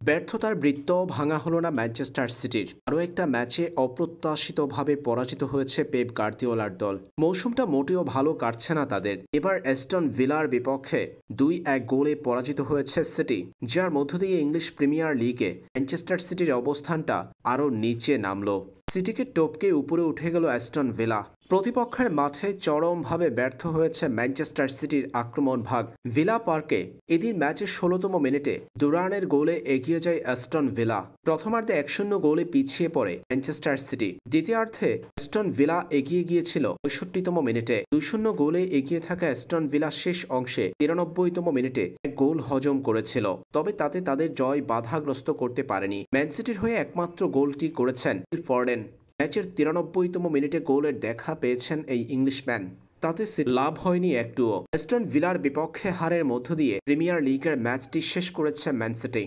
ব্যর্থতার বৃত্তও ভাঙা হলো না ম্যানচেস্টার সিটির। আরও একটা ম্যাচে অপ্রত্যাশিতভাবে পরাজিত হয়েছে পেপ গার্দিওলার দল। মৌসুমটা মোটেও ভালো কাটছে না তাদের। এবার অ্যাস্টন ভিলার বিপক্ষে 2-1 গোলে পরাজিত হয়েছে সিটি, যার মধ্য দিয়ে ইংলিশ প্রিমিয়ার লিগে ম্যানচেস্টার সিটির অবস্থানটা আরও নিচে নামল। সিটিকে টপকে উপরে উঠে গেল অ্যাস্টন ভিলা। প্রতিপক্ষের মাঠে চরমভাবে ব্যর্থ হয়েছে ম্যানচেস্টার সিটির আক্রমণ ভাগ। ভিলা পার্কে এদিন ম্যাচের 16তম মিনিটে দুরানের গোলে এগিয়ে যায় অ্যাস্টন ভিলা। প্রথমার্ধে 1-0 গোলে পিছিয়ে পড়ে ম্যানচেস্টার সিটি। দ্বিতীয়ার্ধে অ্যাস্টন ভিলা এগিয়ে গিয়েছিল 65তম মিনিটে। 2-0 গোলে এগিয়ে থাকা অ্যাস্টন ভিলা শেষ অংশে 93তম মিনিটে এক গোল হজম করেছিল, তবে তাতে তাদের জয় বাধাগ্রস্ত করতে পারেনি। ম্যান সিটির হয়ে একমাত্র গোলটি করেছেন ফিল ফোর্ডেন। ম্যাচের 93তম মিনিটে গোলের দেখা পেয়েছেন এই ইংলিশম্যান। তাতে লাভ হয়নি একটুও। অ্যাস্টন ভিলার বিপক্ষে হারের মধ্য দিয়ে প্রিমিয়ার লিগের ম্যাচটি শেষ করেছে ম্যান সিটি।